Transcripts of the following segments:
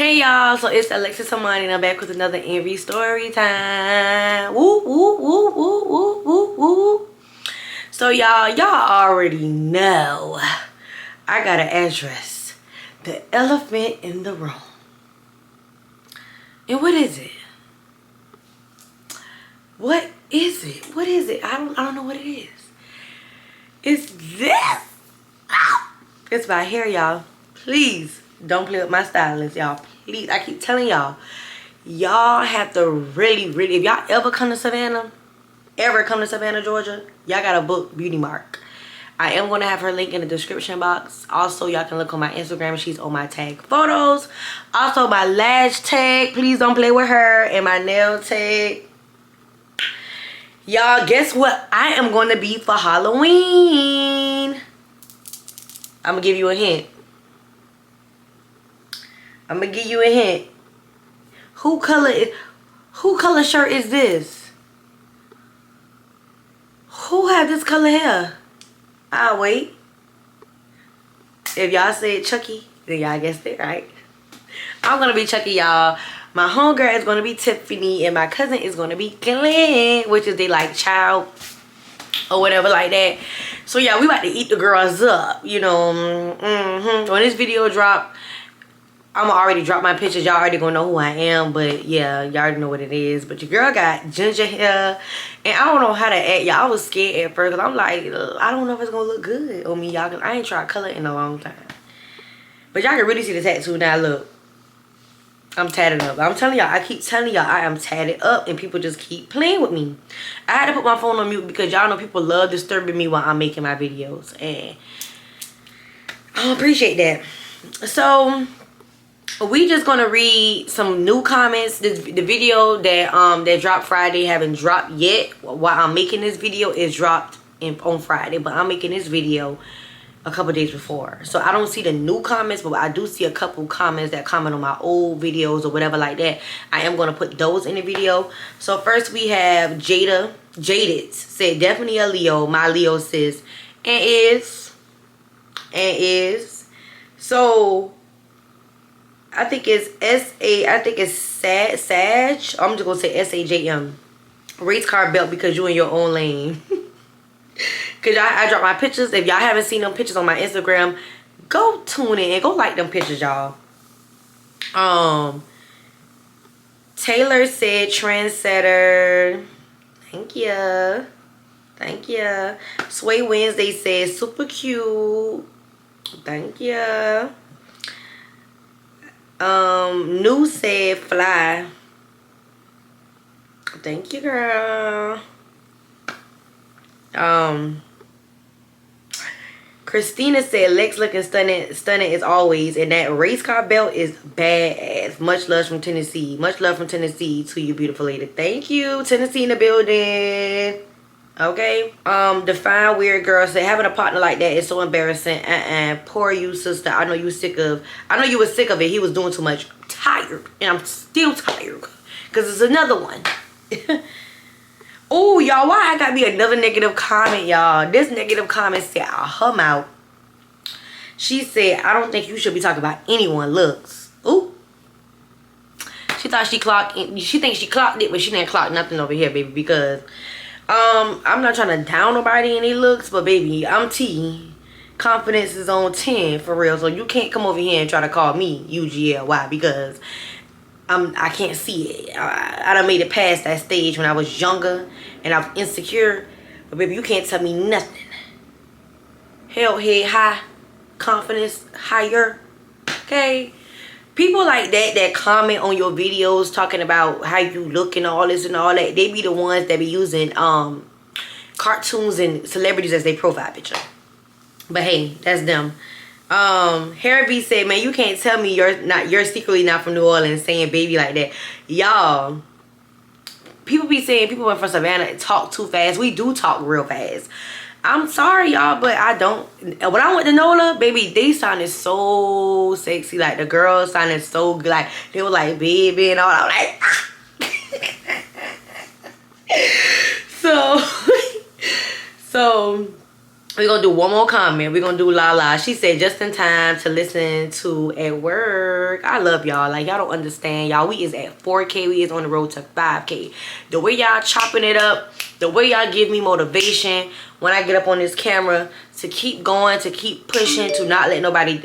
Hey y'all, so it's Alexis Amani and I'm back with another Envy story time. Woo, woo, woo, woo, woo, woo, woo. So y'all already know I gotta address the elephant in the room. And what is it? What is it? What is it? I don't know what it is. It's this. Ow. It's my hair, y'all. Please don't play with my stylist, y'all. Please, I keep telling y'all have to really, if y'all ever come to Savannah, Georgia, y'all gotta book Beauty Mark. I am gonna have her link in the description box. Also, y'all can look on my Instagram. She's on my tag photos. Also, my lash tag. Please don't play with her. And my nail tag. Y'all, guess what I am going to be for Halloween? I'm gonna give you a hint. Who color shirt is this? Who have this color hair? I'll wait. If y'all said Chucky, then y'all guessed it right. I'm gonna be Chucky, y'all. My homegirl is gonna be Tiffany, and my cousin is gonna be Glenn, which is they like child or whatever like that. So yeah, we about to eat the girls up, you know. When this video drop, I'm already drop my pictures. Y'all already gonna know who I am, but yeah, y'all already know what it is. But your girl got ginger hair, and I don't know how to act. Y'all, I was scared at first because I'm like, I don't know if it's gonna look good on me, y'all. Cause I ain't tried color in a long time. But y'all can really see the tattoo now. Look, I'm tatted up. I'm telling y'all, I keep telling y'all I am tatted up, and people just keep playing with me. I had to put my phone on mute because y'all know people love disturbing me while I'm making my videos, and I don't appreciate that. So we just gonna read some new comments. The video that dropped Friday haven't dropped yet. While I'm making this video, is dropped on Friday, but I'm making this video a couple days before, so I don't see the new comments, but I do see a couple comments that comment on my old videos or whatever like that. I am gonna put those in the video. So first we have Jaded said, definitely a Leo, my Leo sis, and is so I think it's Sag. I'm just gonna say SAJM. Race car belt because you in your own lane. Cause I drop my pictures. If y'all haven't seen them pictures on my Instagram, go tune in and go like them pictures, y'all. Taylor said trendsetter. Thank you. Sway Wednesday said super cute. Thank you. New said fly. Thank you, girl. Christina said Lex looking stunning as always, and that race car belt is badass. Much love from Tennessee. Much love from Tennessee to you, beautiful lady. Thank you. Tennessee in the building. Okay. Define weird girl said having a partner like that is so embarrassing. Poor you, sister. I know you were sick of it. He was doing too much. Tired. And I'm still tired. Cause it's another one. Oh, y'all, why I got me another negative comment, y'all? This negative comment said her mouth. She said, I don't think you should be talking about anyone looks. Ooh. She thought she clocked it. She thinks she clocked it, but she didn't clock nothing over here, baby, because I'm not trying to down nobody in their looks, but baby, I'm T. Confidence is on 10 for real. So you can't come over here and try to call me UGL. Why? Because I can't see it. I done made it past that stage when I was younger and I was insecure. But baby, you can't tell me nothing. Hell head high. Confidence higher. Okay? People like that comment on your videos talking about how you look and all this and all that, they be the ones that be using cartoons and celebrities as their profile picture. But hey, that's them. Harry B said, man, you can't tell me you're secretly not from New Orleans saying baby like that. Y'all, people be saying people from Savannah talk too fast. We do talk real fast. I'm sorry, y'all, but I don't. When I went to NOLA, baby, they sounded so sexy. Like, the girls sounded so good. Like, they were like, baby and all. I was like, ah. So We're gonna do one more comment. We're gonna do Lala. She said just in time to listen to at work. I love y'all. Like, y'all don't understand. Y'all, we is at 4K. We is on the road to 5K. The way y'all chopping it up, the way y'all give me motivation when I get up on this camera to keep going, to keep pushing, to not let nobody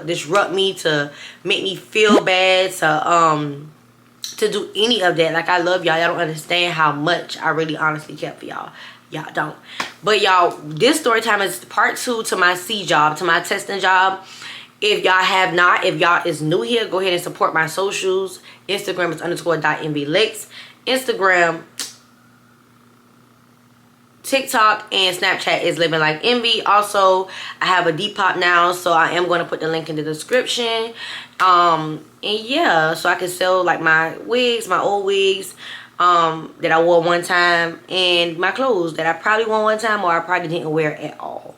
disrupt me, to make me feel bad, to do any of that. Like, I love y'all. Y'all don't understand how much I really honestly care for y'all. Y'all don't. But y'all, this story time is part 2 to my C job, to my testing job. If y'all have not, if y'all is new here, go ahead and support my socials. Instagram is _.mvlex. Instagram, TikTok, and Snapchat is Living Like Envy. Also, I have a Depop now, so I am going to put the link in the description. And yeah, so I can sell like my wigs, my old wigs that I wore one time, and my clothes that I probably wore one time or I probably didn't wear at all.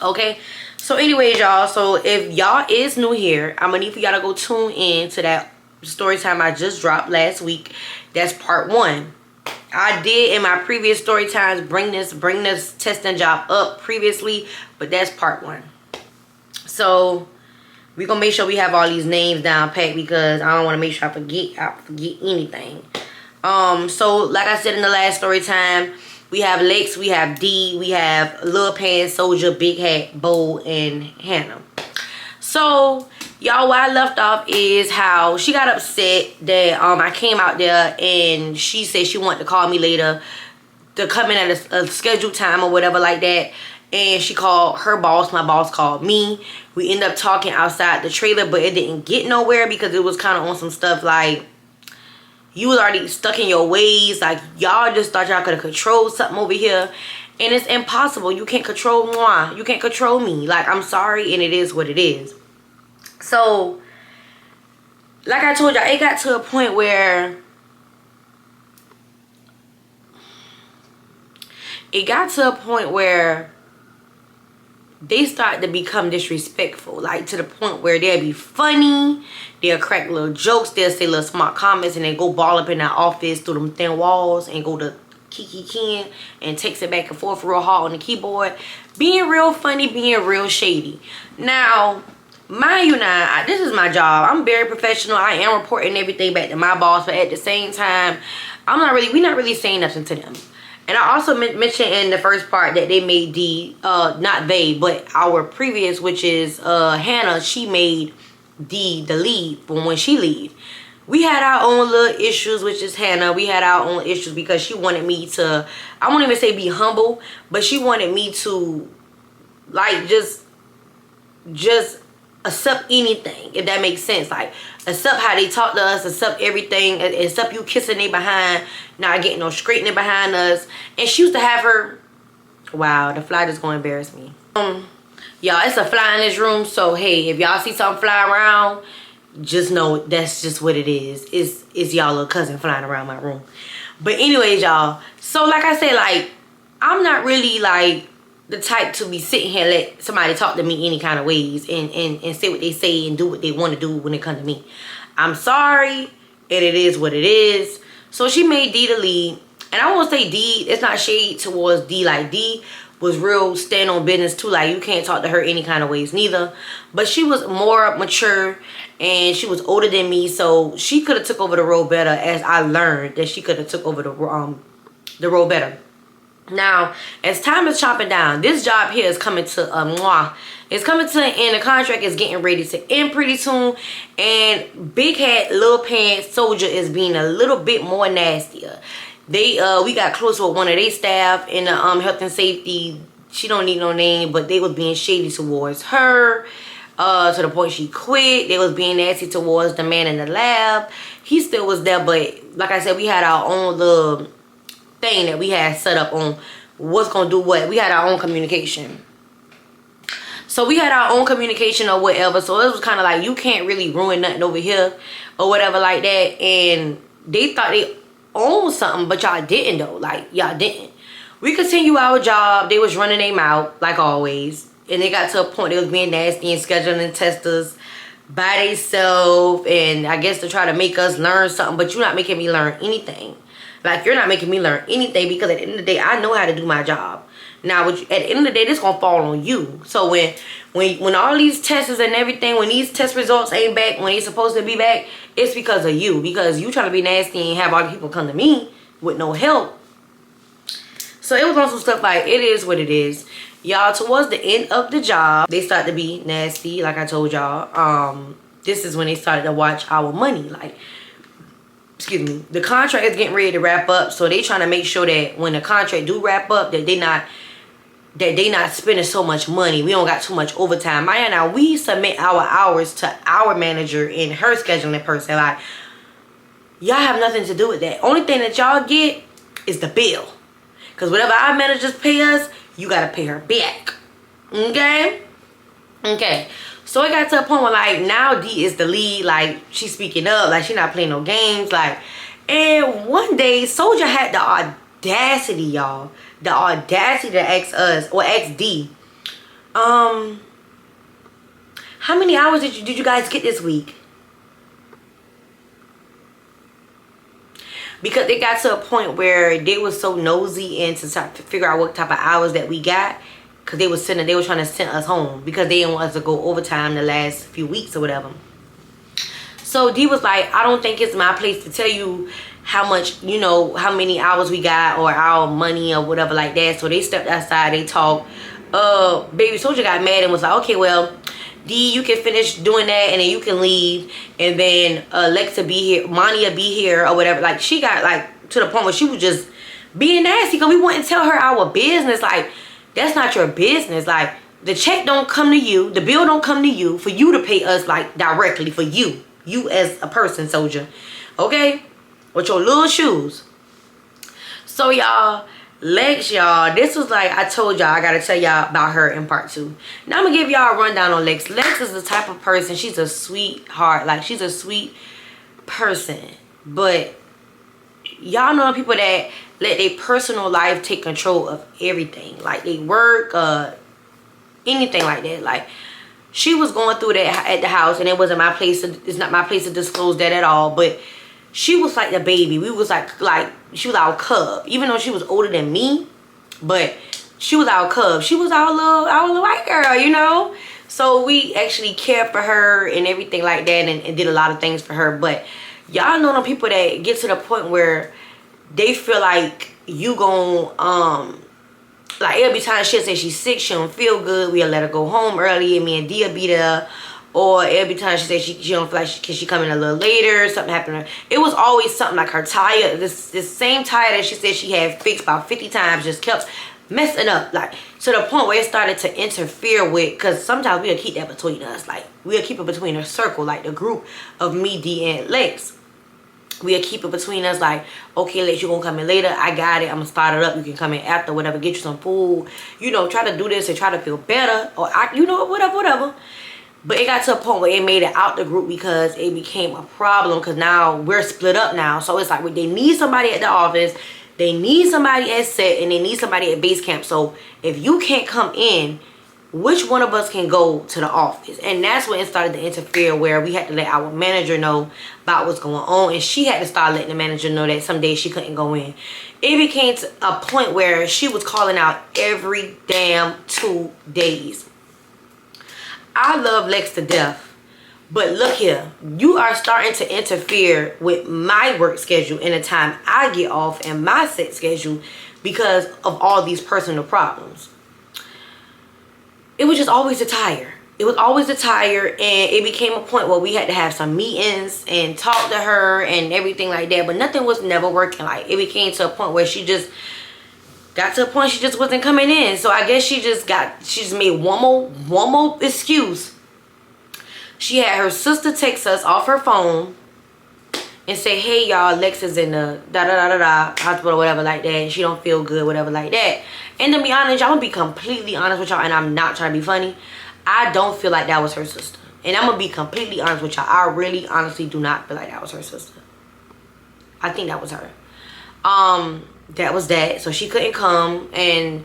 Okay, so anyways, y'all, so if y'all is new here, I'm gonna need for y'all to go tune in to that story time I just dropped last week. That's part 1. I did in my previous story times bring this testing job up previously, but that's part 1. So we're gonna make sure we have all these names down pat, because I don't want to make sure I forget anything. So like I said in the last story time, we have Lex, we have D, we have Lil Pants, Soldier, Big Hat, Bo, and Hannah. So y'all, what I left off is how she got upset that I came out there, and she said she wanted to call me later to come in at a scheduled time or whatever like that. And she called her boss, my boss called me. We ended up talking outside the trailer, but it didn't get nowhere because it was kind of on some stuff like, you was already stuck in your ways. Like, y'all just thought y'all could have controlled something over here. And it's impossible. You can't control moi. You can't control me. Like, I'm sorry, and it is what it is. So, like I told y'all, it got to a point where they start to become disrespectful, like to the point where they'll be funny, they'll crack little jokes, they'll say little smart comments, and then go ball up in that office through them thin walls and go to Kiki Ken and text it back and forth real hard on the keyboard, being real funny, being real shady. Now, mind you, now this is my job. I'm very professional. I am reporting everything back to my boss, but at the same time, we're not really saying nothing to them. And I also mentioned in the first part that they made D, not they, but our previous, which is Hannah, she made D the lead from when she leave. We had our own little issues, which is Hannah. We had our own issues because she wanted me to, I won't even say be humble, but she wanted me to, like, just accept anything, if that makes sense. Like, accept how they talk to us, accept everything, accept you kissing they behind, not getting no straightening behind us. And she used to have her, wow, the fly just gonna embarrass me. Y'all, it's a fly in this room, so hey, if y'all see something fly around, just know that's just what it is. It's y'all little cousin flying around my room. But anyways, y'all, so like I said, like, I'm not really like the type to be sitting here and let somebody talk to me any kind of ways and say what they say and do what they want to do when it comes to me. I'm sorry, and it is what it is. So she made D the lead, and I won't say D, it's not shade towards D, like D was real stand on business too, like you can't talk to her any kind of ways neither. But she was more mature and she was older than me, so she could have took over the role better, as I learned that she could have took over the role better. Now, as time is chopping down, this job here is coming to it's coming to an end. The contract is getting ready to end pretty soon, and Big Hat, Lil Pants, Soldier is being a little bit more nastier. We got close with one of their staff in the health and safety. She don't need no name, but they was being shady towards her to the point she quit. They was being nasty towards the man in the lab. He still was there, but like I said, we had our own little thing that we had set up on what's gonna do what. We had our own communication. So we had our own communication or whatever. So it was kind of like, you can't really ruin nothing over here or whatever like that. And they thought they owned something, but y'all didn't though. Like, y'all didn't. We continue our job. They was running their mouth like always. And they got to a point they was being nasty and scheduling testers by themselves. And I guess to try to make us learn something, but you're not making me learn anything. Like, you're not making me learn anything, because at the end of the day, I know how to do my job. Now, at the end of the day, this gonna fall on you. So when all these tests and everything, when these test results ain't back when they supposed to be back, it's because of you. Because you trying to be nasty and have all the people come to me with no help. So it was on some stuff like, it is what it is. Y'all, towards the end of the job, they started to be nasty, like I told y'all. This is when they started to watch our money. Like, excuse me, the contract is getting ready to wrap up. So they trying to make sure that when the contract do wrap up, that they not spending so much money. We don't got too much overtime. Now we submit our hours to our manager in her scheduling person. Like, y'all have nothing to do with that. Only thing that y'all get is the bill. Because whatever our managers pay us, you got to pay her back. Okay? Okay. So it got to a point where, like, now D is the lead. Like, she's speaking up. Like, she not playing no games. Like, and one day, Soldier had the audacity, y'all. The audacity to ask us, or ask D, how many hours did you guys get this week? Because it got to a point where they was so nosy and to figure out what type of hours that we got. Because they were trying to send us home. Because they didn't want us to go overtime the last few weeks or whatever. So D was like, I don't think it's my place to tell you how much, you know, how many hours we got or our money or whatever like that. So they stepped outside, they talked. Baby Soldier got mad and was like, okay, well, D, you can finish doing that and then you can leave. And then Lex will be here, Monty will be here or whatever. Like, she got, like, to the point where she was just being nasty because we wouldn't tell her our business. Like, that's not your business. Like, the check don't come to you. The bill don't come to you for you to pay us, like, directly for you. You as a person, Soldier. Okay? With your little shoes. So, y'all, Lex, y'all, this was like, I told y'all, I gotta tell y'all about her in part 2. Now I'm gonna give y'all a rundown on Lex. Lex is the type of person, she's a sweetheart. Like, she's a sweet person. But y'all know people that let their personal life take control of everything. Like, they work, anything like that. Like, she was going through that at the house, and it wasn't my place. It's not my place to disclose that at all. But she was like the baby. We was like she was our cub. Even though she was older than me, but she was our cub. She was our little white girl, you know. So we actually cared for her and everything like that, and did a lot of things for her. But y'all know them people that get to the point where they feel like you gon' like, every time she'll say she's sick, she don't feel good, we'll let her go home early and me and Dia be there. Or every time she says she don't feel like she come in a little later, something happened to her. It was always something like her tire, this same tire that she said she had fixed about 50 times, just kept messing up. Like, to the point where it started to interfere with, because sometimes we'll keep that between us. Like, we'll keep it between a circle, like the group of me, D, and Lex. We'll keep it between us, like, okay, Lex, you gonna come in later, I got it, I'm gonna start it up, you can come in after, whatever, get you some food, you know, try to do this and try to feel better, or, you know, whatever. But it got to a point where it made it out the group because it became a problem, because now we're split up now. So it's like, they need somebody at the office, they need somebody at set, and they need somebody at base camp. So if you can't come in, which one of us can go to the office? And that's when it started to interfere, where we had to let our manager know about what's going on, and she had to start letting the manager know that some days she couldn't go in. It became to a point where she was calling out every damn 2 days. I love Lex to death, but look here, you are starting to interfere with my work schedule and the time I get off and my set schedule because of all these personal problems. It was just always a tire. It was always a tire, and it became a point where we had to have some meetings and talk to her and everything like that, but nothing was never working. Like, it became to a point where she just got to a point she just wasn't coming in. So I guess she just made one more excuse. She had her sister text us off her phone and say, hey y'all, Lex is in the hospital or whatever like that, and she don't feel good, whatever like that. And to be honest, y'all, I'm gonna be completely honest with y'all, and I'm not trying to be funny. I don't feel like that was her sister. And I'm gonna be completely honest with y'all. I really honestly do not feel like that was her sister. I think that was her. That was that. So she couldn't come, and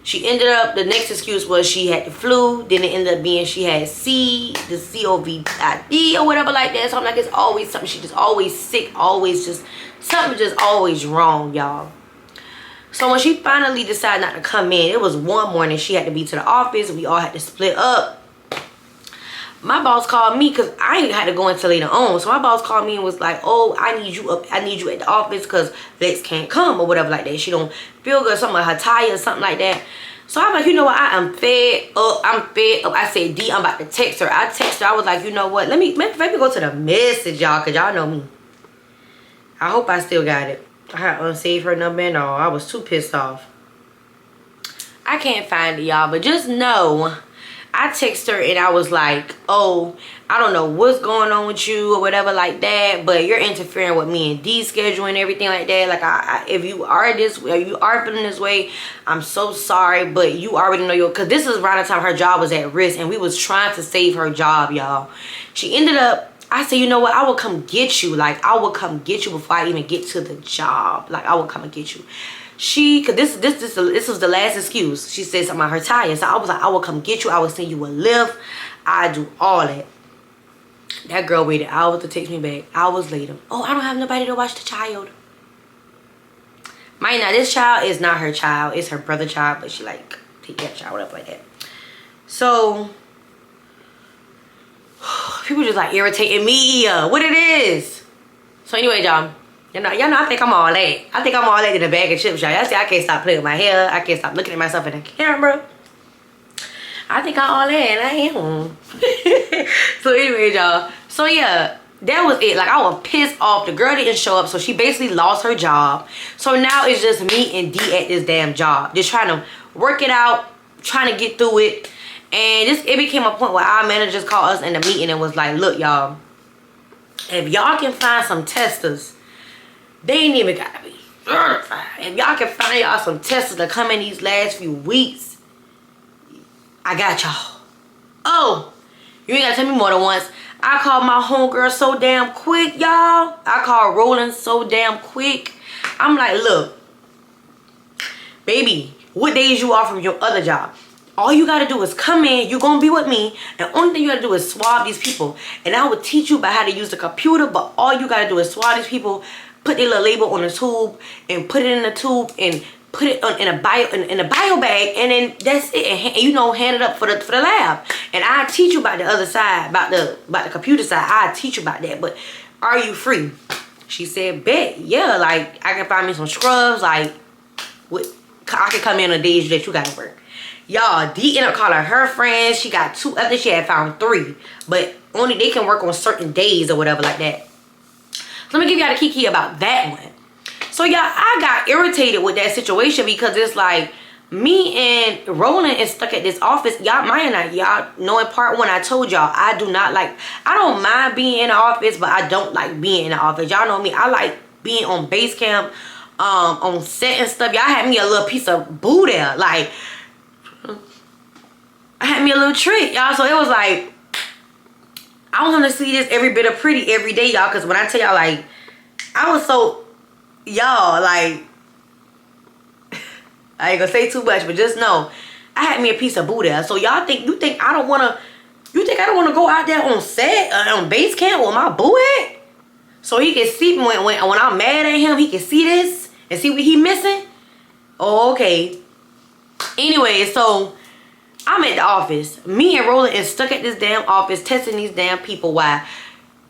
she ended up, the next excuse was she had the flu. Then it ended up being she had the COVID or whatever like that. So I'm like, it's always something. She just always sick, always just something, just always wrong, y'all. So when she finally decided not to come in, it was one morning she had to be to the office. We all had to split up. My boss called me because I had to go until later on. So my boss called me and was like, oh, I need you up. I need you at the office because Lex can't come or whatever like that. She don't feel good, something like her tire or something like that. So I'm like, you know what? I am fed up. I'm fed up. I said, D, I'm about to text her. I texted her. I was like, you know what? Let me go to the message, y'all, because y'all know me. I hope I still got it. I had to unsave her number and all. I was too pissed off. I can't find it, y'all, but just know I texted her and I was like, oh, I don't know what's going on with you or whatever like that, but you're interfering with me and D's schedule and everything like that. Like, if you are this way, or you are feeling this way, I'm so sorry, but you already know because this is around the time her job was at risk and we was trying to save her job, y'all. She ended up, I said, you know what, I will come get you. Like, I will come get you before I even get to the job. Like, I will come and get you. Because this was the last excuse. She said something about her tire. So I was like, I will come get you. I will send you a lift. I do all that. That girl waited hours to text me back. Hours later. Oh, I don't have nobody to watch the child. Mind now, this child is not her child. It's her brother's child. But she like, take that child up like that. So, people just like irritating me. What it is. So anyway, y'all. Y'all know, I think I'm all that. I think I'm all that in a bag of chips, y'all. Y'all see, I can't stop playing with my hair. I can't stop looking at myself in the camera. I think I'm all that, and I am. So anyway, y'all. So yeah, that was it. Like, I was pissed off. The girl didn't show up, so she basically lost her job. So now it's just me and D at this damn job. Just trying to work it out, trying to get through it. And it became a point where our managers called us in the meeting and was like, look, y'all, if y'all can find some testers, they ain't even gotta be certified. If y'all can find y'all some testers to come in these last few weeks, I got y'all. Oh, you ain't gotta tell me more than once. I called my homegirl so damn quick, y'all. I called Roland so damn quick. I'm like, look, baby, what days you off from your other job? All you gotta do is come in, you're gonna be with me, and only thing you gotta do is swab these people. And I will teach you about how to use the computer, but all you gotta do is swab these people, put their little label on the tube, and put it in the tube, and put it in a bio bag, and then that's it. And you know, hand it up for the lab. And I teach you about the other side, about the computer side. I teach you about that. But are you free? She said, bet. Yeah, like I can find me some scrubs. Like, I can come in on days that you gotta work. Y'all, D ended up calling her friends. She got 2. I think she had found 3, but only they can work on certain days or whatever like that. So let me give y'all the kiki about that one. So y'all, I got irritated with that situation because it's like me and Roland is stuck at this office. Y'all, y'all know in part 1 I told y'all I do not like. I don't mind being in the office, but I don't like being in the office. Y'all know me. I like being on base camp, on set and stuff. Y'all had me a little piece of boo there, like. I had me a little treat, y'all. So it was like, I want to see this every bit of pretty every day, y'all. Because when I tell y'all, like, I was so, y'all, like, I ain't gonna say too much, but just know, I had me a piece of boo there. So y'all you think I don't want to go out there on set, on base camp with my boo at? So he can see me when I'm mad at him, he can see this and see what he missing? Oh, okay. Anyway, so I'm at the office. Me and Roland is stuck at this damn office testing these damn people while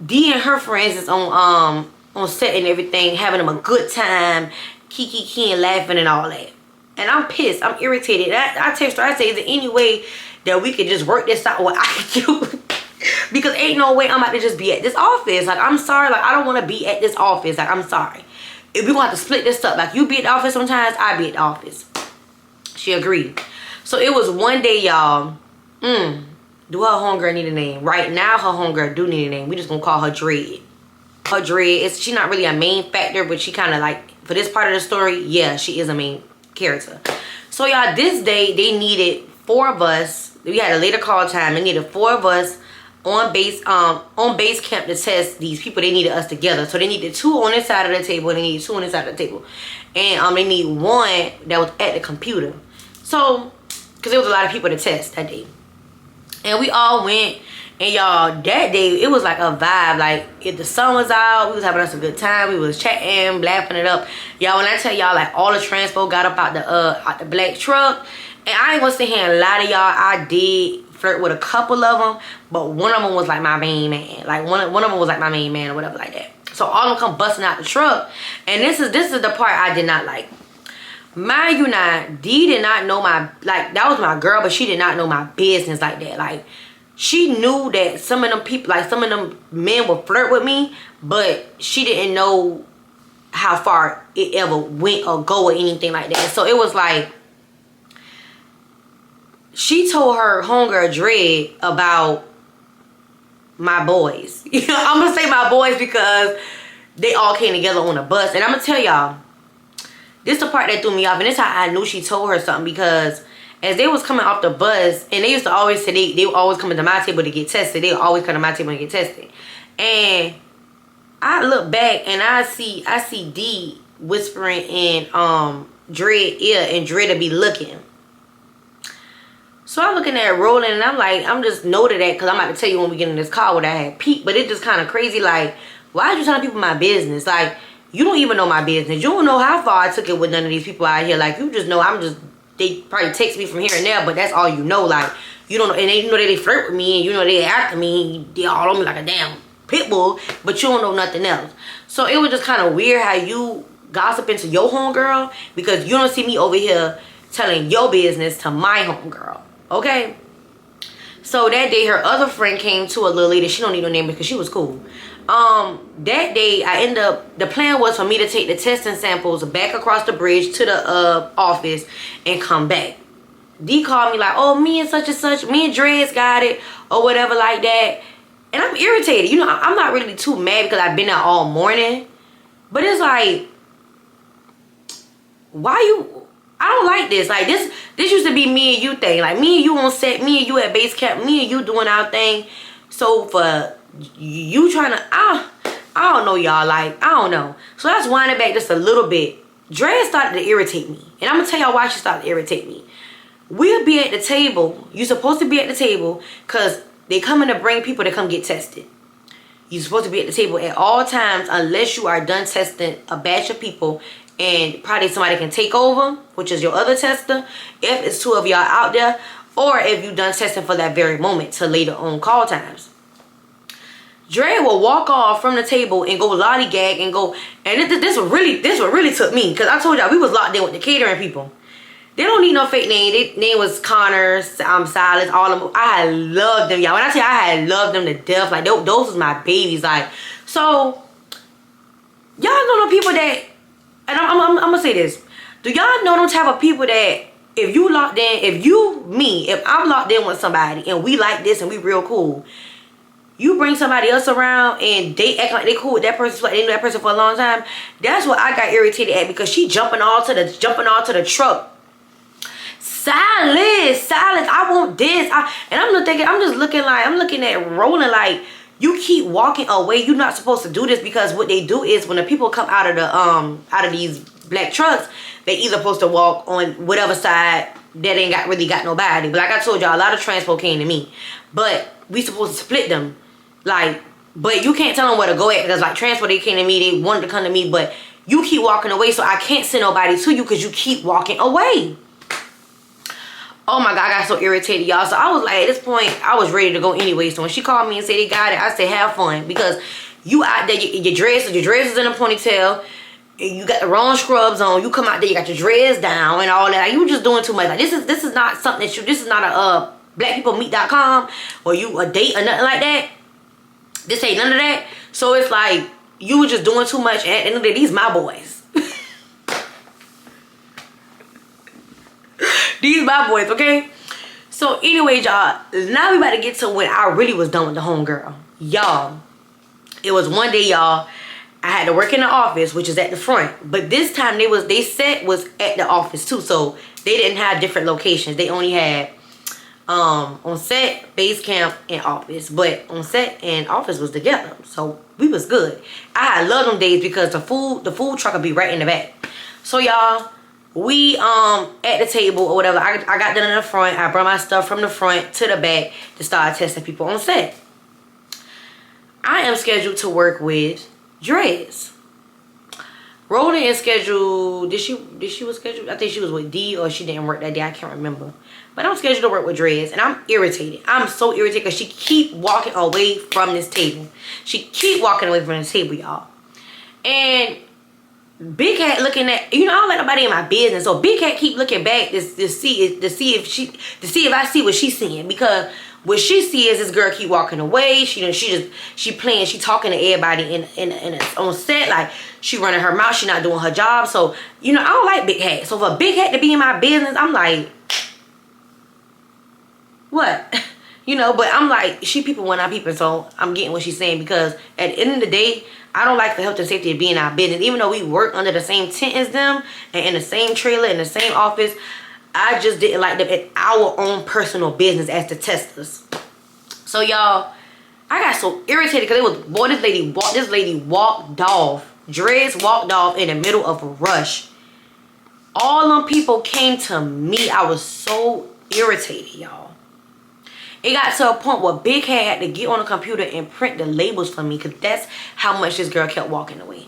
D and her friends is on set and everything, having them a good time, kiki and laughing and all that. And I'm pissed. I'm irritated. I text her. I say, is there any way that we could just work this out what I can do? Because ain't no way I'm about to just be at this office. Like, I'm sorry. Like, I don't want to be at this office. Like, I'm sorry. If we want to split this up, like, you be at the office sometimes, I be at the office. She agreed. So it was one day, y'all. Do her homegirl need a name? Right now, her homegirl do need a name. We just gonna call her Dread. Her Dread, she not really a main factor, but she kind of like, for this part of the story, yeah, she is a main character. So y'all, this day, they needed 4 of us. We had a later call time. They needed 4 of us on base camp to test these people. They needed us together. So they needed 2 on this side of the table, and they needed 2 on this side of the table. And they need 1 that was at the computer. So, because there was a lot of people to test that day. And we all went. And y'all, that day, it was like a vibe. Like, if the sun was out, we was having us a good time. We was chatting, laughing it up. Y'all, when I tell y'all, like, all the transpo got up out the black truck. And I ain't gonna sit here and lie to y'all. I did flirt with a couple of them. But one of them was like my main man. Like, one of them was like my main man or whatever like that. So all of them come busting out the truck. And this is the part I did not like. Mind you not, Dee did not know my, like, that was my girl, but she did not know my business like that. Like, she knew that some of them people, like some of them men would flirt with me, but she didn't know how far it ever went or go or anything like that. So it was like, she told her homegirl Dread about my boys. You know, I'm gonna say my boys because they all came together on a bus. And I'm gonna tell y'all, this is the part that threw me off, and this is how I knew she told her something, because as they was coming off the bus, and they used to always say they would always come to my table to get tested. They would always come to my table to get tested. And I look back and I see D whispering in Dread ear, and Dread to be looking. So I'm looking at rolling, and I'm just noted that, because I'm about to tell you when we get in this car what I had peeped. But it's just kind of crazy. Like, why are you telling people my business? Like, you don't even know my business. You don't know how far I took it with none of these people out here. Like, you just know they probably text me from here and there, but that's all you know. Like, you don't know, and you know that they flirt with me, and you know they after me, they all on me like a damn pit bull, but you don't know nothing else. So it was just kind of weird how you gossip into your homegirl, because you don't see me over here telling your business to my homegirl, okay? So that day, her other friend came to a little lady. She don't need no name because she was cool. That day, the plan was for me to take the testing samples back across the bridge to the office and come back. D called me like, oh, me and such and such, me and Dreads got it, or whatever like that. And I'm irritated. You know, I'm not really too mad because I've been out all morning. But it's like, why you... I don't like this. Like, this used to be me and you thing. Like, me and you on set, me and you at base camp, me and you doing our thing. So for you trying to, I don't know, y'all. Like, I don't know. So let's wind it back just a little bit. Dre started to irritate me. And I'm going to tell y'all why she started to irritate me. We'll be at the table. You're supposed to be at the table because they coming to bring people to come get tested. You're supposed to be at the table at all times unless you are done testing a batch of people and probably somebody can take over, which is your other tester, if it's two of y'all out there, or if you done testing for that very moment to later on call times. Dre will walk off from the table and go lollygag and go, and this what really took me, because I told y'all we was locked in with the catering people. They don't need no fake name. Their name was Connor, Silas, all of them. I had loved them, y'all. When I tell you I had loved them to death, like those was my babies. Like, so y'all know the people that, and I'm gonna say this. Do y'all know them type of people that if you locked in, if I'm locked in with somebody and we like this and we real cool, you bring somebody else around and they act like they cool with that person, like they knew that person for a long time. That's what I got irritated at, because she jumping all to the truck. Silas, I want this. And I'm looking at rolling like, you keep walking away. You're not supposed to do this, because what they do is when the people come out of these black trucks, they either supposed to walk on whatever side that ain't really got nobody. But like I told y'all, a lot of transport came to me, but we supposed to split them. Like, but you can't tell them where to go at, because like transport, they came to me, they wanted to come to me, but you keep walking away, so I can't send nobody to you because you keep walking away. Oh my God, I got so irritated, y'all. So I was like, at this point, I was ready to go anyway. So when she called me and said they got it, I said, have fun. Because you out there, your dress is in a ponytail. You got the wrong scrubs on. You come out there, you got your dress down and all that. Like, you just doing too much. Like, this is not something that this is not a blackpeoplemeet.com or you a date or nothing like that. This ain't none of that. So it's like, you were just doing too much. And at the end of the day, these my boys. These my boys, okay? So anyway, y'all, now we about to get to when I really was done with the homegirl. Y'all, it was one day, y'all, I had to work in the office, which is at the front. But this time they set was at the office too. So they didn't have different locations. They only had on set, base camp, and office. But on set and office was together. So we was good. I love them days because the food truck would be right in the back. So y'all, We at the table or whatever. I got done in the front. I brought my stuff from the front to the back to start testing people on set. I am scheduled to work with Drez. Rhoda is scheduled. Did she was scheduled? I think she was with D, or she didn't work that day. I can't remember. But I'm scheduled to work with Drez, and I'm irritated. I'm so irritated because she keep walking away from this table. She keep walking away from this table, y'all. And Big Cat looking at, I don't let nobody in my business. So Big Cat keep looking back to see if I see what she's seeing, because what she sees is this girl keep walking away. She playing, she talking to everybody on set, like she running her mouth, she not doing her job. So I don't like Big Cat. So for Big Cat to be in my business, I'm like, what? But I'm like, she people when I people, so I'm getting what she's saying, because at the end of the day, I don't like the health and safety of being in our business. Even though we work under the same tent as them and in the same trailer, in the same office, I just didn't like them in our own personal business as the testers. So y'all, I got so irritated because this lady walked off. Drez walked off in the middle of a rush. All them people came to me. I was so irritated, y'all. It got to a point where Big had to get on the computer and print the labels for me, because that's how much this girl kept walking away.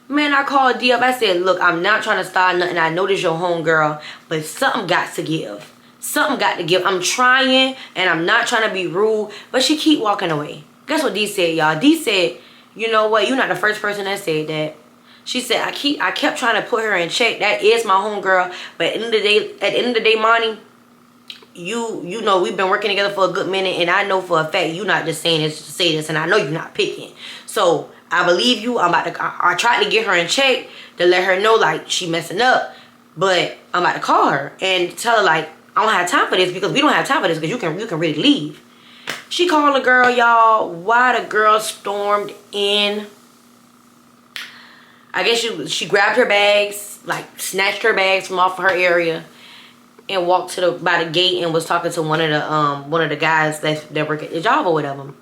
Man, I called D up. I said, look, I'm not trying to start nothing. I know this your home girl, but something got to give. Something got to give. I'm trying, and I'm not trying to be rude, but she keep walking away. Guess what D said, y'all? D said, you know what? You're not the first person that said that. She said, I kept trying to put her in check. That is my home girl, but at the end of the day, Monty, you know we've been working together for a good minute, and I know for a fact you're not just saying this to say this, and I know you're not picking. So I believe you. I tried to get her in check to let her know like she messing up, but I'm about to call her and tell her like I don't have time for this, because we don't have time for this, because you can really leave. She called the girl, y'all. Why the girl stormed in? I guess she grabbed her bags, like snatched her bags from off of her area, and walked by the gate and was talking to one of the guys that work at the job or whatever.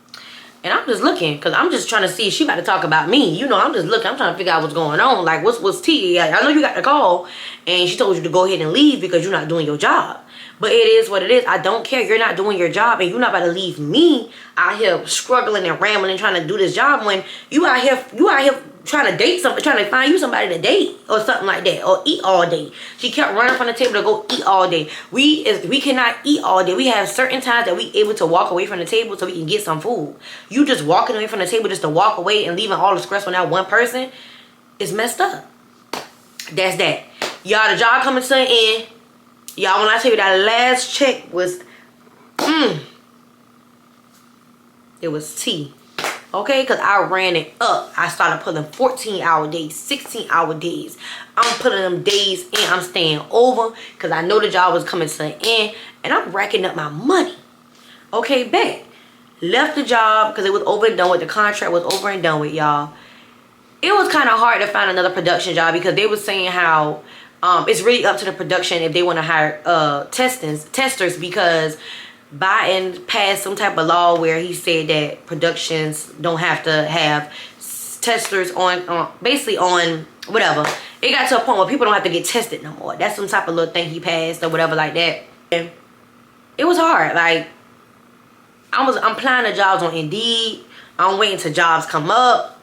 And I'm just looking, because I'm just trying to see if she about to talk about me. I'm just looking. I'm trying to figure out what's going on. Like, what's tea? I know you got the call, and she told you to go ahead and leave because you're not doing your job. But it is what it is. I don't care. You're not doing your job, and you're not about to leave me out here struggling and rambling, trying to do this job, when you out here trying to date somebody, trying to find you somebody to date or something like that, or eat all day. She kept running from the table to go eat all day. We cannot eat all day. We have certain times that we able to walk away from the table so we can get some food. You just walking away from the table just to walk away and leaving all the stress on that one person is messed up. That's that. Y'all, the job coming to an end. Y'all, when I tell you that last check was it was tea. Okay, because I ran it up. I started pulling 14-hour days, 16-hour days. I'm putting them days in. I'm staying over because I know the job was coming to an end, and I'm racking up my money. Okay, back. Left the job because it was over and done with. The contract was over and done with, y'all. It was kind of hard to find another production job, because they were saying how it's really up to the production if they want to hire testers, because Biden passed some type of law where he said that productions don't have to have testers on basically on whatever. It got to a point where people don't have to get tested no more. That's some type of little thing he passed or whatever like that. And it was hard. Like I'm applying to jobs on Indeed. I'm waiting till jobs come up.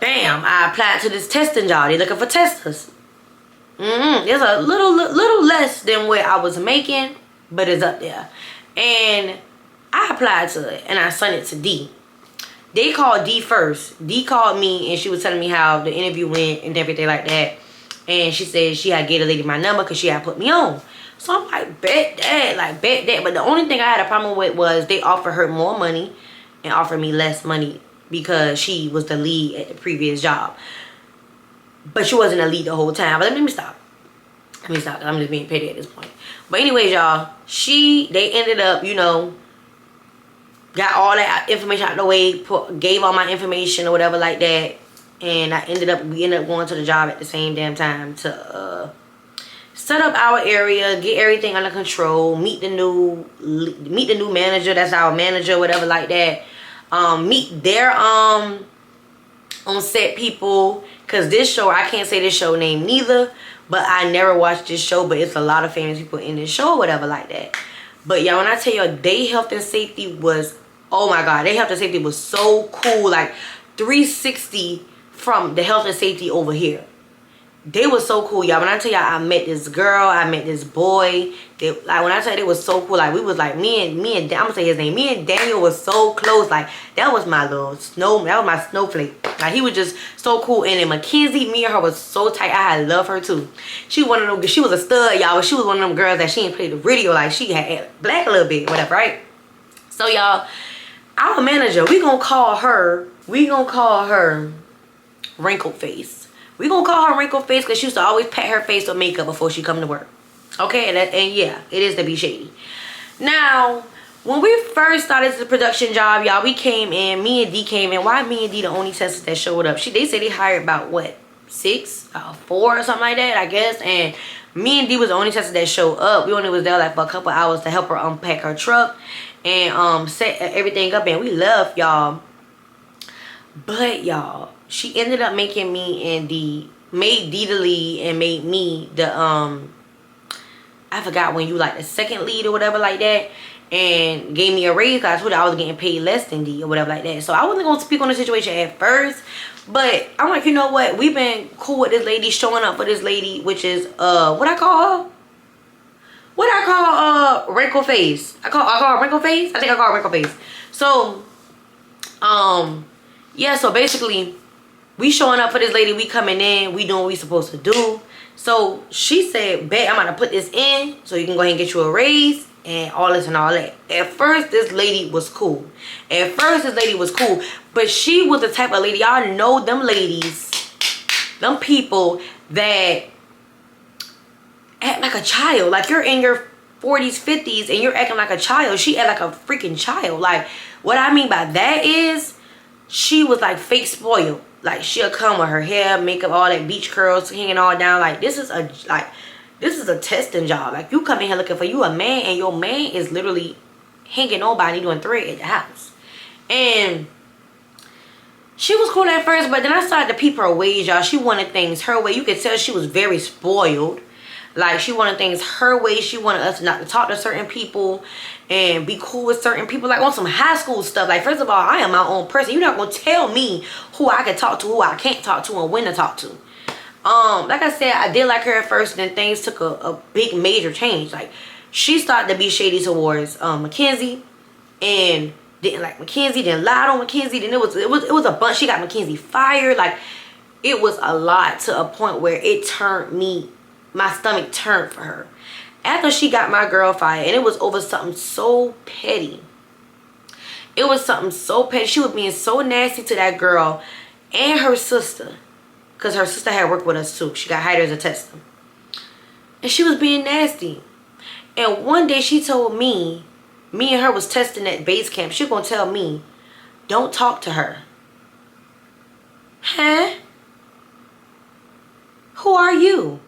Bam! I applied to this testing job. They're looking for testers. There's a little less than what I was making, but it's up there. And I applied to it, and I sent it to D. They called D first. D called me, and she was telling me how the interview went and everything like that. And she said she had gave the lady my number because she had put me on. So I'm like, bet that. But the only thing I had a problem with was they offered her more money and offered me less money because she was the lead at the previous job. But she wasn't a lead the whole time. But let me stop. I'm just being petty at this point. But anyways, y'all, they ended up, got all that information out of the way, gave all my information or whatever like that. And we ended up going to the job at the same damn time to set up our area, get everything under control, meet the new manager, that's our manager, whatever like that. Meet their on set people. Because this show, I can't say this show name neither. But I never watched this show. But it's a lot of famous people in this show or whatever like that. But y'all, when I tell y'all, their health and safety was, oh my God, their health and safety was so cool. Like 360 from the health and safety over here. They was so cool, y'all. When I tell y'all, I met this girl, I met this boy. Like when I tell you, they was so cool. Like we was like me and I'm gonna say his name. Me and Daniel was so close. Like that was my little that was my snowflake. Like he was just so cool. And then McKenzie, me and her was so tight. I love her too. She one of them. She was a stud, y'all. But she was one of them girls that she didn't play the radio. Like she had black a little bit, whatever, right? So y'all, our manager, we gonna call her Wrinkled Face. We gonna call her Wrinkled Face because she used to always pat her face with makeup before she come to work. Okay, and yeah, it is to be shady. Now, when we first started the production job, y'all, we came in. Me and D came in. Why me and D the only testers that showed up? They said they hired about what, 4 or something like that, I guess. And me and D was the only testers that showed up. We only was there like for a couple hours to help her unpack her truck and set everything up. And we left, y'all. But y'all, she ended up making me and D, made D the lead and made me the I forgot when you like the second lead or whatever like that, and gave me a raise because I told her I was getting paid less than D or whatever like that. So I wasn't gonna speak on the situation at first, but I'm like, you know what? We've been cool with this lady, showing up for this lady, which is what I call her? What I call Wrinkled Face. I call her Wrinkled Face? I think I call her Wrinkled Face. So yeah, so basically we showing up for this lady, we coming in, we doing what we supposed to do. So she said, bet I'm gonna put this in so you can go ahead and get you a raise and all this and all that. At first, this lady was cool. But she was the type of lady, y'all know them ladies, them people that act like a child. Like you're in your 40s, 50s and you're acting like a child. She act like a freaking child. Like what I mean by that is, she was like fake spoiled. Like she'll come with her hair, makeup, all that beach curls hanging all down. Like this is a testing job. Like you come in here looking for you a man, and your man is literally hanging on by a needle and thread at the house. And she was cool at first, but then I started to peep her ways, y'all. She wanted things her way. You could tell she was very spoiled. Like she wanted things her way. She wanted us not to talk to certain people and be cool with certain people, like on some high school stuff. Like first of all, I am my own person. You're not gonna tell me who I can talk to, who I can't talk to, and when to talk to. Like I said, I did like her at first, and then things took a big major change. Like she started to be shady towards McKenzie, and didn't like McKenzie, then lied on McKenzie. Then it was a bunch. She got McKenzie fired. Like it was a lot, to a point where it turned me, my stomach turned for her. After she got my girl fired, and it was over something so petty. It was something so petty. She was being so nasty to that girl and her sister. Because her sister had worked with us too. She got hired as a tester. And she was being nasty. And one day she told me and her was testing at base camp. She was going to tell me, don't talk to her. Huh? Who are you?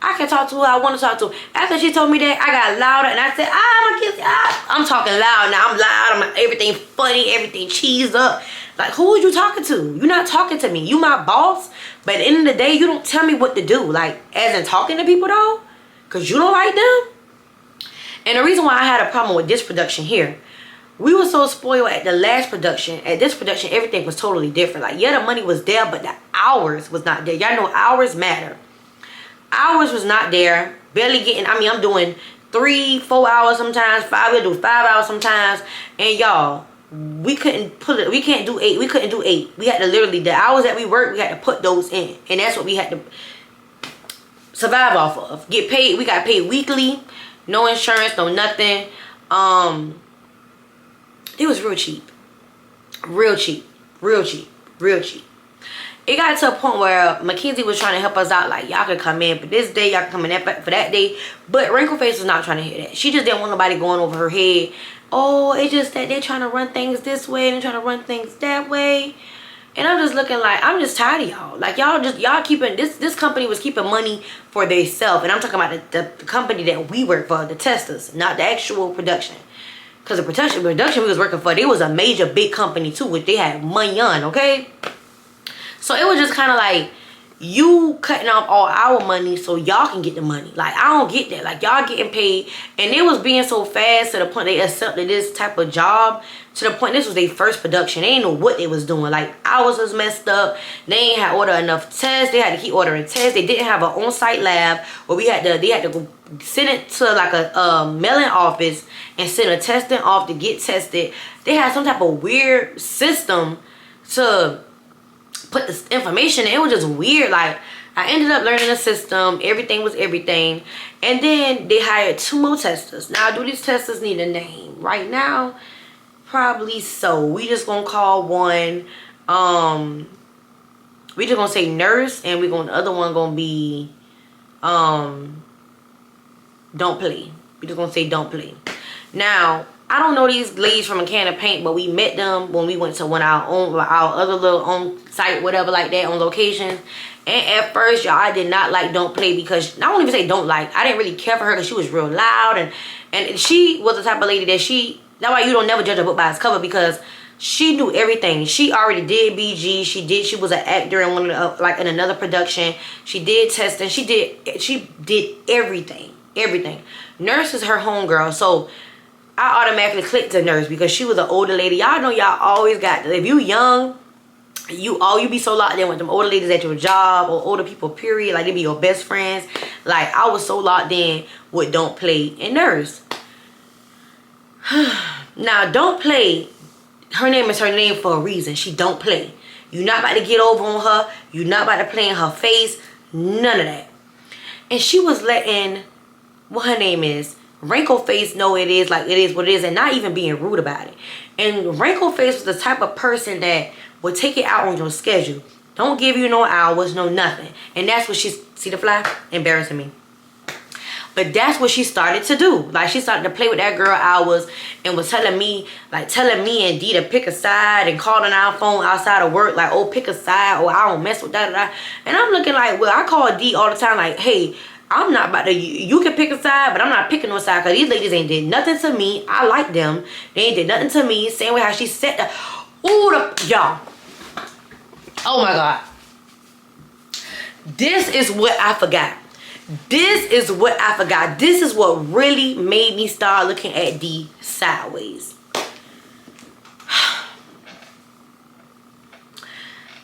I can talk to who I want to talk to. After she told me that, I got louder and I said, I'm talking loud now. I'm loud. I'm everything funny, everything cheesed up. Like, who are you talking to? You're not talking to me. You my boss. But at the end of the day, you don't tell me what to do. Like, as in talking to people though. Because you don't like them. And the reason why I had a problem with this production here, we were so spoiled at the last production. At this production, everything was totally different. Like, yeah, the money was there, but the hours was not there. Y'all know hours matter. Hours was not there. Barely getting, I mean, I'm doing 3-4 hours sometimes, 5, we'll do 5 hours sometimes. And y'all, we couldn't put it, we can't do 8. We couldn't do 8. We had to literally, the hours that we worked, we had to put those in. And that's what we had to survive off of. Get paid, we got paid weekly. No insurance, no nothing. It was real cheap. Real cheap. Real cheap. Real cheap. It got to a point where McKenzie was trying to help us out. Like, y'all could come in for this day, y'all can come in for that day. But Wrinkled Face was not trying to hear that. She just didn't want nobody going over her head. Oh, it's just that they're trying to run things this way and they're trying to run things that way. And I'm just looking like, I'm just tired of y'all. Like, y'all keeping, this company was keeping money for themselves. And I'm talking about the company that we work for, the testers, not the actual production. Because the production we was working for, they was a major big company too, which they had money on, okay? So it was just kind of like, you cutting off all our money so y'all can get the money. Like, I don't get that. Like, y'all getting paid, and it was being so fast to the point they accepted this type of job, to the point this was their first production. They didn't know what they was doing. Like, hours was messed up. They ain't had order enough tests. They had to keep ordering tests. They didn't have an on-site lab where they had to go send it to like a mailing office and send a testing off to get tested. They had some type of weird system to put this information in. It was just weird. Like, I ended up learning the system. Everything was everything. And then they hired 2 more testers. Now, do these testers need a name? Right now, probably so. We just gonna call one, we just gonna say nurse, and the other one gonna be, don't play. We just gonna say don't play. Now, I don't know these ladies from a can of paint, but we met them when we went to one of our other little on-site, whatever like that, on locations. And at first, y'all, I did not like Don't Play, because, I won't even say don't like, I didn't really care for her because she was real loud, and she was the type of lady that that's why you don't never judge a book by its cover, because she knew everything. She already did BG. She was an actor in one of the, like in another production. She did testing. She did everything. Nurse is her homegirl, so I automatically clicked to nurse because she was an older lady. Y'all know y'all always got, if you young, you be so locked in with them older ladies at your job, or older people, period. Like, they be your best friends. Like, I was so locked in with Don't Play and nurse. Now, Don't Play, her name is her name for a reason. She don't play. You're not about to get over on her. You're not about to play in her face. None of that. And she was letting, what her name is, Wrinkle Face know it is what it is, and not even being rude about it. And Wrinkle Face was the type of person that would take it out on your schedule. Don't give you no hours, no nothing. And that's what see the fly? Embarrassing me. But that's what she started to do. Like, she started to play with that girl hours and was telling me and D to pick a side, and calling our phone outside of work, like, oh, pick a side, or I don't mess with that. And I'm looking like, well, I call D all the time, like, hey, I'm not about to, you can pick a side, but I'm not picking no side, because these ladies ain't did nothing to me. I like them. They ain't did nothing to me. Same way how she said that. Ooh, y'all. Oh my God. This is what I forgot. This is what I forgot. This is what really made me start looking at D sideways.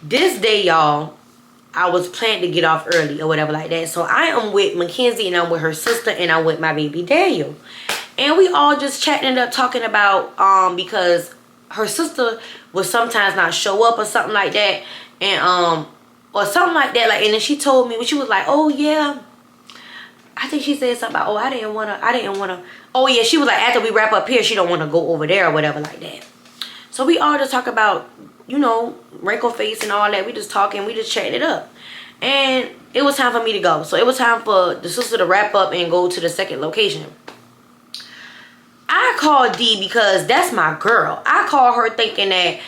This day, y'all, I was planning to get off early or whatever like that. So I am with McKenzie, and I'm with her sister, and I'm with my baby Daniel. And we all just chatting up, talking about, because her sister would sometimes not show up or something like that. And, or something like that. Like, and then she told me, when she was like, oh yeah, I think she said something about, oh, I didn't want to, oh yeah, she was like, after we wrap up here, she don't want to go over there or whatever like that. So we all just talk about, you know, Wrinkle Face and all that. We just talking, we just chatting it up. And it was time for me to go. So it was time for the sister to wrap up and go to the second location. I called D because that's my girl. I called her thinking that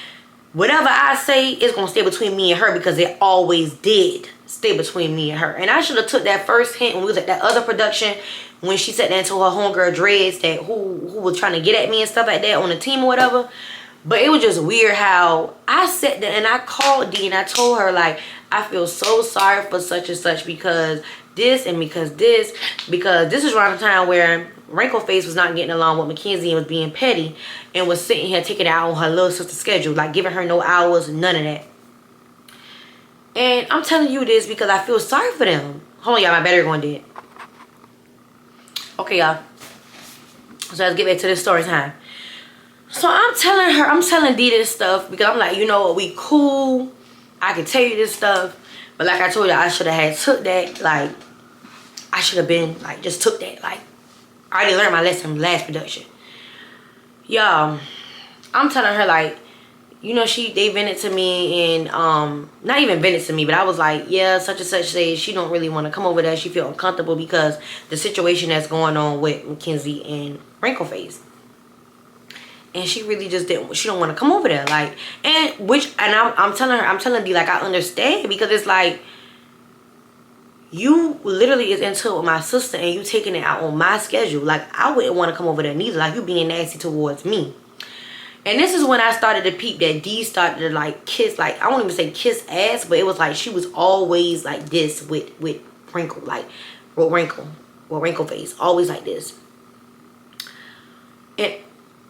whatever I say is going to stay between me and her, because it always did stay between me and her. And I should have took that first hint when we was at that other production, when she sat there and told her homegirl Dreads that who was trying to get at me and stuff like that on the team or whatever. But it was just weird how I sat there and I called D and I told her, like, I feel so sorry for such and such because this and because this is around the time where Wrinkle Face was not getting along with McKenzie and was being petty and was sitting here taking it out on her little sister's schedule, like giving her no hours, none of that. And I'm telling you this because I feel sorry for them. Hold on, y'all, my battery going dead. Okay, y'all. So let's get back to this story time. So I'm telling D this stuff because I'm like, you know what, we cool. I can tell you this stuff. But like I told you, I should have had took that. Like, I should have been, like, just took that. Like, I already learned my lesson from the last production. Y'all, I'm telling her, like, you know, they vented to me and, not even vented to me, but I was like, yeah, such and such says she don't really want to come over there. She feel uncomfortable because the situation that's going on with McKenzie and Wrinkle Face. And she really just she don't want to come over there. Like, and I'm telling D, like, I understand, because it's like, you literally is into it with my sister and you taking it out on my schedule. Like, I wouldn't want to come over there neither. Like, you being nasty towards me. And this is when I started to peep that D started to like kiss, like I won't even say kiss ass, but it was like she was always like this with wrinkle, like wrinkle face, always like this. And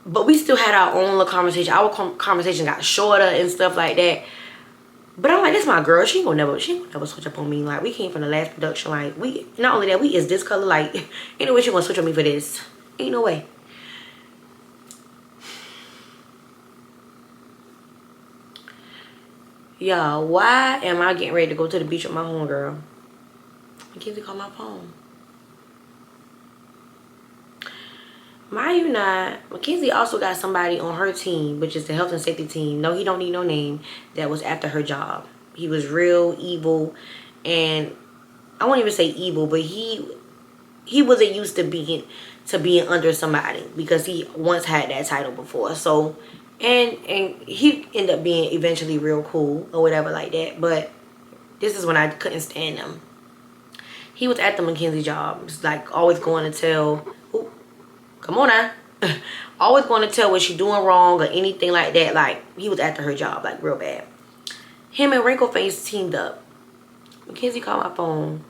but we still had our own little conversation. Our conversation got shorter and stuff like that. But I'm like, this my girl. She ain't gonna never switch up on me. Like, we came from the last production. Like, we, not only that, we is this color. Like, ain't no way she gonna switch on me for this. Ain't no way. Y'all, why am I getting ready to go to the beach with my homegirl? McKenzie called my phone. Mind you not, McKenzie also got somebody on her team, which is the health and safety team. No, he don't need no name. That was after her job. He was real evil, and I won't even say evil, but he wasn't used to being under somebody because he once had that title before. So, and he ended up being eventually real cool or whatever like that. But this is when I couldn't stand him. He was at the McKenzie job. It's like always going to tell. Come on now. Always going to tell what she doing wrong or anything like that. Like, he was after her job, like, real bad. Him and Wrinkle Face teamed up. McKenzie called my phone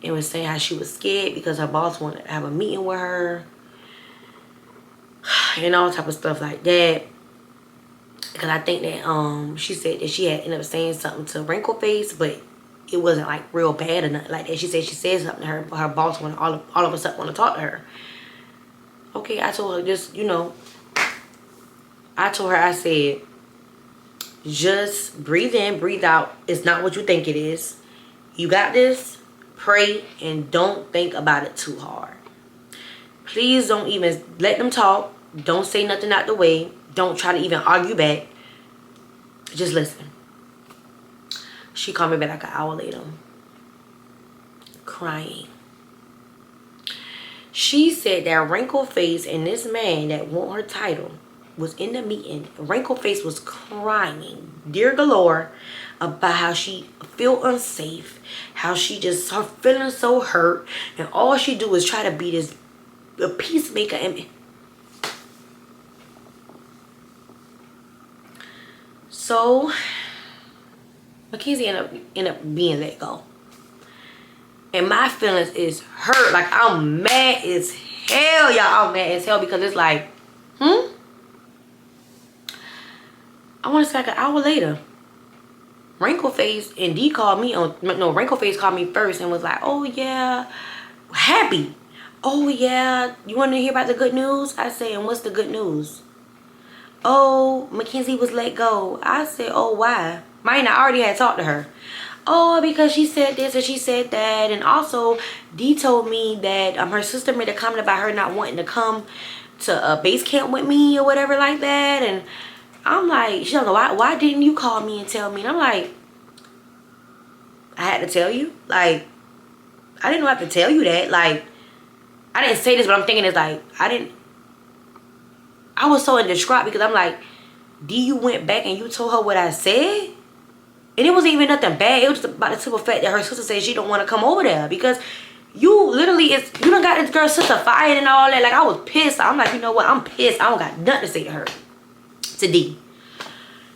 and was saying how she was scared because her boss wanted to have a meeting with her. And all type of stuff like that. Because I think that she said that she had ended up saying something to Wrinkle Face, but it wasn't, like, real bad or nothing like that. She said she said something to her, but her boss wanted all of a sudden want to talk to her. Okay, I told her just, you know, I said, just breathe in, breathe out. It's not what you think it is. You got this. Pray and don't think about it too hard. Please don't even let them talk. Don't say nothing out the way. Don't try to even argue back. Just listen. She called me back like an hour later. Crying. She said that Wrinkle Face and this man that won her title was in the meeting. Wrinkle Face was crying, dear galore, about how she feel unsafe, how she just her feeling so hurt, and all she do is try to be this a peacemaker. And so McKenzie ended up being let go. And my feelings is hurt. Like, I'm mad as hell, y'all. I'm mad as hell because it's like, I want to say like an hour later, Wrinkle Face and D called me on, no, Wrinkle Face called me first and was like, oh yeah, happy. Oh yeah, you want to hear about the good news? I said, and what's the good news? Oh, McKenzie was let go. I said, oh, why? Mine, I already had talked to her. Oh, because she said this and she said that. And also, Dee told me that her sister made a comment about her not wanting to come to base camp with me or whatever like that. And I'm like, she don't know, why didn't you call me and tell me? And I'm like, I had to tell you? Like, I didn't have to tell you that. Like, I didn't say this, but I'm thinking it's like, I was so in distraught because I'm like, Dee, you went back and you told her what I said? And it wasn't even nothing bad. It was just about the simple fact that her sister said she don't want to come over there. Because you literally, you done got this girl's sister fired and all that. Like, I was pissed. I'm like, you know what? I'm pissed. I don't got nothing to say to her. To Dee.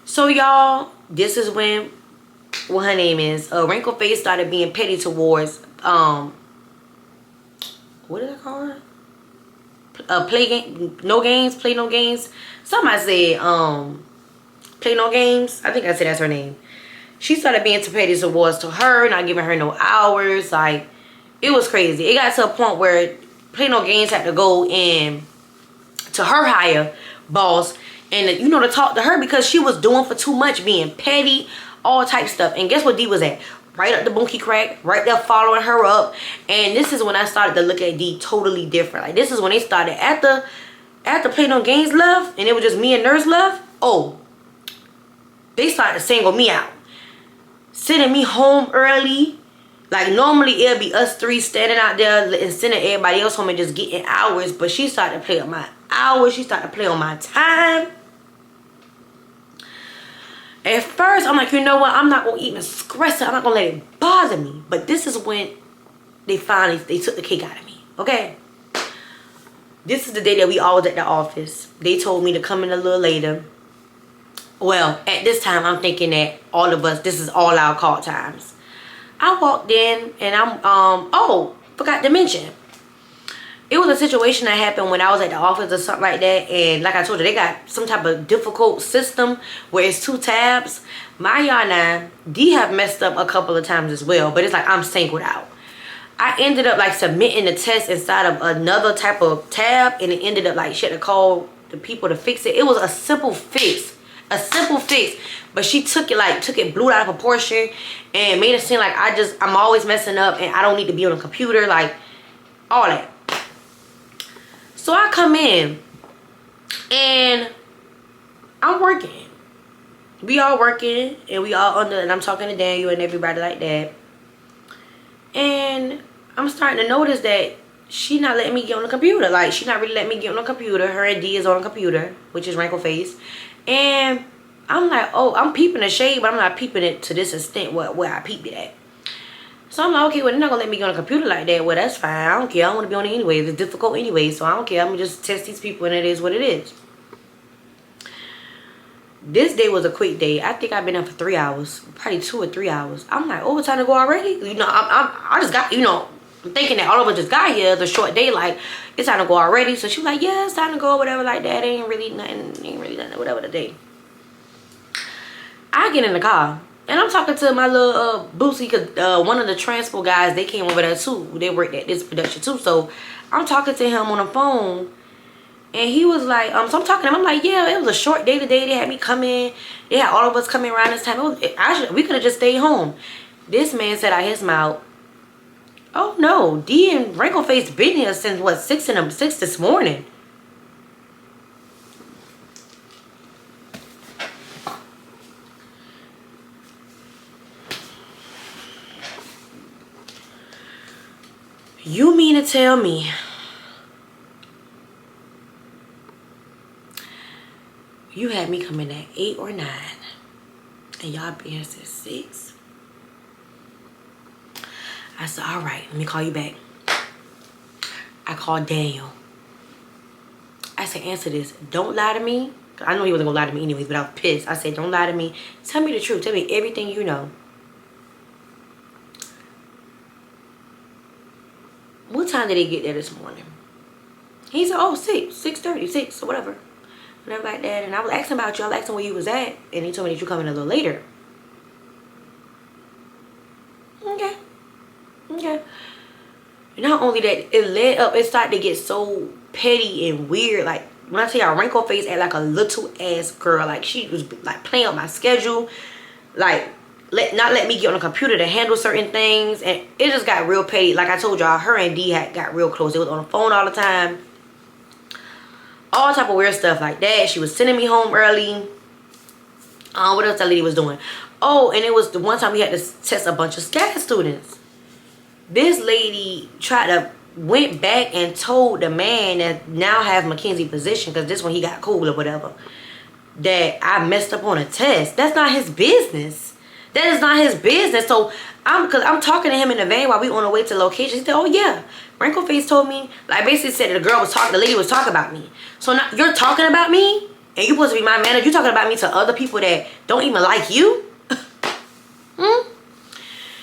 So, y'all, this is when, what her name is, Wrinkle Face started being petty towards, what did I call her? Play no games. Somebody said, play no games. I think I said that's her name. She started being too petty towards to her, not giving her no hours. Like, it was crazy. It got to a point where Play No Games had to go in to her higher boss and, you know, to talk to her because she was doing for too much, being petty, all type stuff. And guess what Dee was at? Right up the bunkie crack, right there following her up. And this is when I started to look at Dee totally different. Like, this is when they started after Play No Games left and it was just me and Nurse left. Oh, they started to single me out. Sending me home early. Like, normally it'll be us three standing out there and sending everybody else home and just getting hours. But she started to play on my hours. She started to play on my time. At first, I'm like, you know what? I'm not going to even stress it. I'm not going to let it bother me. But this is when they took the cake out of me. Okay? This is the day that we all was at the office. They told me to come in a little later. Well, at this time, I'm thinking that all of us, this is all our call times. I walked in and oh, forgot to mention. It was a situation that happened when I was at the office or something like that. And like I told you, they got some type of difficult system where it's 2 tabs. My y'all now, D have messed up a couple of times as well. But it's like I'm singled out. I ended up like submitting the test inside of another type of tab. And it ended up like she had to call the people to fix it. It was a simple fix. A simple fix. But she took it, blew it out of proportion. And made it seem like I'm always messing up. And I don't need to be on a computer. Like, all that. So I come in and I'm working. We all working and we all under, and I'm talking to Daniel and everybody like that. And I'm starting to notice that she not letting me get on the computer. Like, she not really letting me get on the computer. Her and D is on the computer, which is wrinkle face. And I'm like, oh, I'm peeping the shade, but I'm not peeping it to this extent where I peeped it at. So I'm like, okay, well, they're not going to let me get on a computer like that. Well, that's fine. I don't care. I don't want to be on it anyway. It's difficult anyway, so I don't care. I'm going to just test these people, and it is what it is. This day was a quick day. I think I've been up for 3 hours. Probably 2 or 3 hours. I'm like, oh, it's time to go already? You know, I just got, you know, I'm thinking that all of us just got here. It's a short day. Like, it's time to go already. So she was like, yeah, it's time to go, whatever like that. Ain't really nothing, whatever the day. I get in the car. And I'm talking to my little Boosie, because one of the transport guys, they came over there too. They worked at this production too. So I'm talking to him on the phone. And he was like, so I'm talking to him. I'm like, yeah, it was a short day today. They had me come in. They had all of us coming around this time. We could have just stayed home. This man said out his mouth, oh no, D and Wrinkle Face been here since what, 6 this morning. You mean to tell me you had me come in at 8 or 9 and y'all been here since 6? I said, all right, let me call you back. I called Daniel. I said, answer this. Don't lie to me. I know he wasn't going to lie to me anyways, but I was pissed. I said, don't lie to me. Tell me the truth. Tell me everything you know. What time did he get there this morning? He said, oh, 6:30, 6 or whatever. Whatever like that. And I was asking about you. I was asking where you was at. And he told me that you coming a little later. Okay. Okay. Not only that, it led up. It started to get so petty and weird. Like, when I tell y'all, Wrinkle Face act like a little ass girl. Like, she was like playing on my schedule. Like, not let me get on a computer to handle certain things. And it just got real petty. Like I told y'all, her and D got real close. They was on the phone all the time. All type of weird stuff like that. She was sending me home early. What else that lady was doing? Oh, and it was the one time we had to test a bunch of scatter students. This lady went back and told the man that now have McKenzie position, because this one he got cool or whatever, that I messed up on a test. That's not his business. That is not his business. So I'm talking to him in the van while we on the way to location. He said, oh yeah, Wrinkle Face told me, like basically said that the lady was talking about me. So now you're talking about me and you're supposed to be my manager. You're talking about me to other people that don't even like you.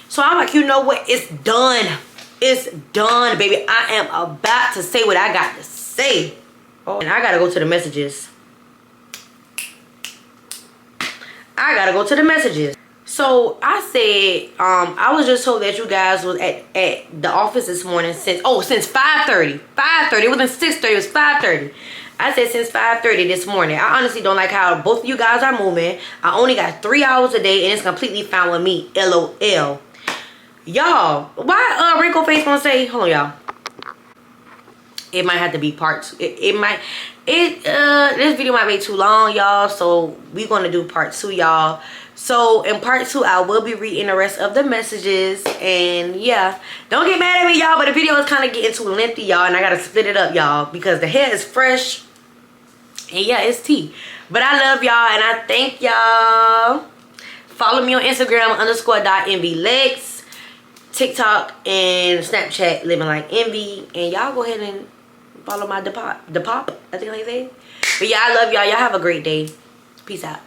So I'm like, you know what? It's done. It's done, baby. I am about to say what I got to say. Oh, and I got to go to the messages. So I said, I was just told that you guys was at the office this morning since 5:30. 5:30. It wasn't 6:30, it was 5:30. I said since 5:30 this morning. I honestly don't like how both of you guys are moving. I only got 3 hours a day and it's completely fine with me. LOL. Y'all, why Wrinkle Face gonna say, hold on y'all. It might have to be part 2. This video might be too long, y'all. So we're gonna do part 2, y'all. So in part 2, I will be reading the rest of the messages. And yeah, don't get mad at me, y'all, but the video is kind of getting too lengthy, y'all, and I gotta split it up, y'all, because the hair is fresh and yeah, it's tea. But I love y'all and I thank y'all. Follow me on Instagram _.envylex, TikTok and Snapchat living like envy. And y'all go ahead and Follow my Depop. I think like that. But yeah, I love y'all. Y'all have a great day. Peace out.